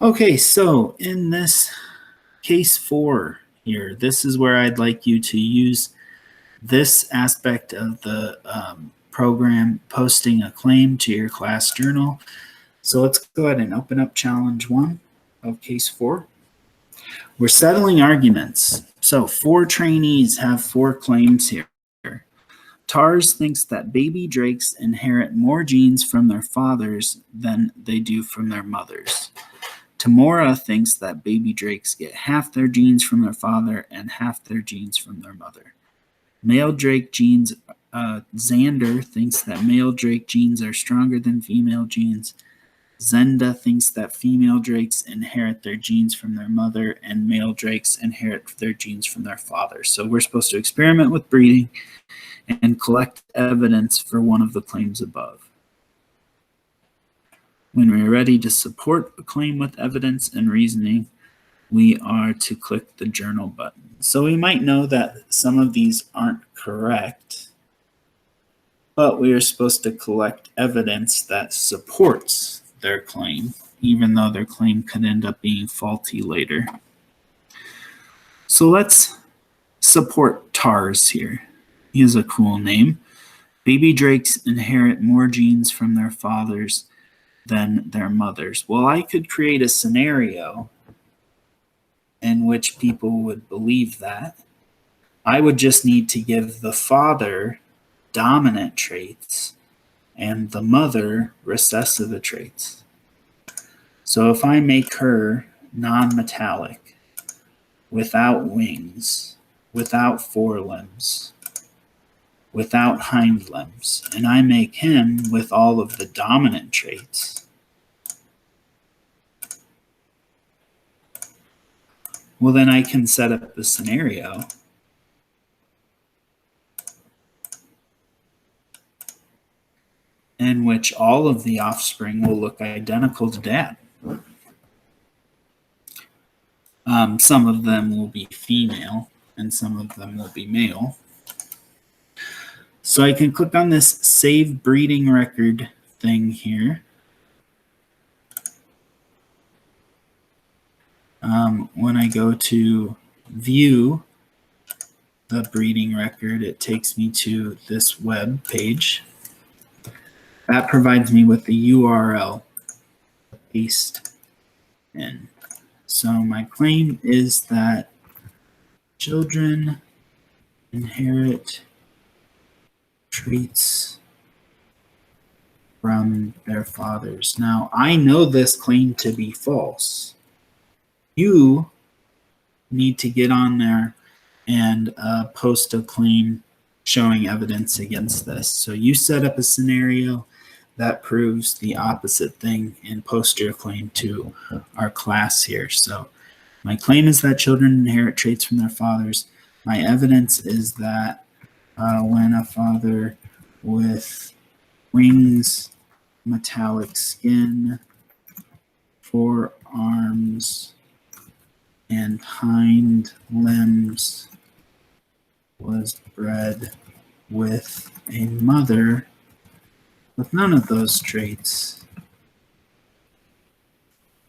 Okay, so in this case 4 here, this is where I'd like you to use this aspect of the program, posting a claim to your class journal. So let's go ahead and open up challenge 1 of case 4. We're settling arguments. So 4 trainees have 4 claims here. Tars thinks that baby drakes inherit more genes from their fathers than they do from their mothers. Tamora thinks that baby drakes get half their genes from their father and half their genes from their mother. Male drake genes, Xander thinks that male drake genes are stronger than female genes. Zenda thinks that female drakes inherit their genes from their mother and male drakes inherit their genes from their father. So we're supposed to experiment with breeding and collect evidence for one of the claims above. When we are ready to support a claim with evidence and reasoning, we are to click the journal button. So we might know that some of these aren't correct, but we are supposed to collect evidence that supports their claim, even though their claim could end up being faulty later. So let's support Tars here. He has a cool name. Baby drakes inherit more genes from their fathers than their mothers. Well, I could create a scenario in which people would believe that. I would just need to give the father dominant traits and the mother recessive traits. So if I make her non-metallic, without wings, without forelimbs, without hind limbs, and I make him with all of the dominant traits, well, then I can set up a scenario in which all of the offspring will look identical to dad. Some of them will be female and some of them will be male. So I can click on this save breeding record thing here. When I go to view the breeding record, it takes me to this web page. That provides me with the URL to paste in. So my claim is that children inherit traits from their fathers. Now, I know this claim to be false. You need to get on there and post a claim showing evidence against this. So you set up a scenario that proves the opposite thing and post your claim to our class here. So my claim is that children inherit traits from their fathers. My evidence is that when a father with wings, metallic skin, forearms, and hind limbs was bred with a mother with none of those traits,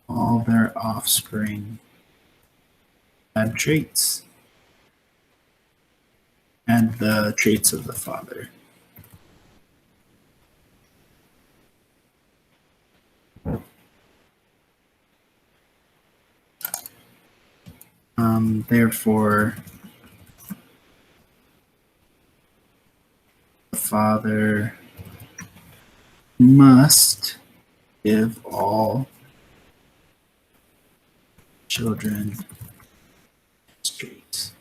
all their offspring had traits and the traits of the father. Therefore, the father must give all children traits.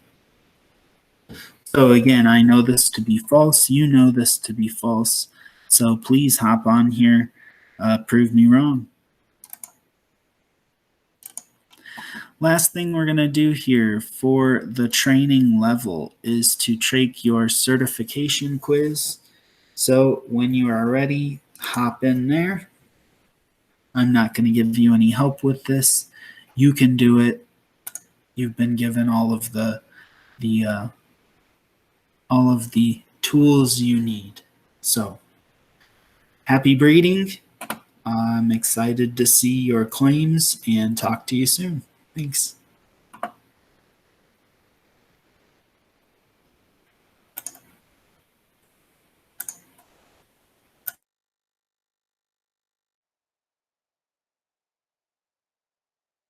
So again, I know this to be false. You know this to be false. So please hop on here, prove me wrong. Last thing we're going to do here for the training level is to take your certification quiz. So when you are ready, hop in there. I'm not going to give you any help with this. You can do it. You've been given all of the tools you need. So happy breeding. I'm excited to see your claims and talk to you soon. Thanks.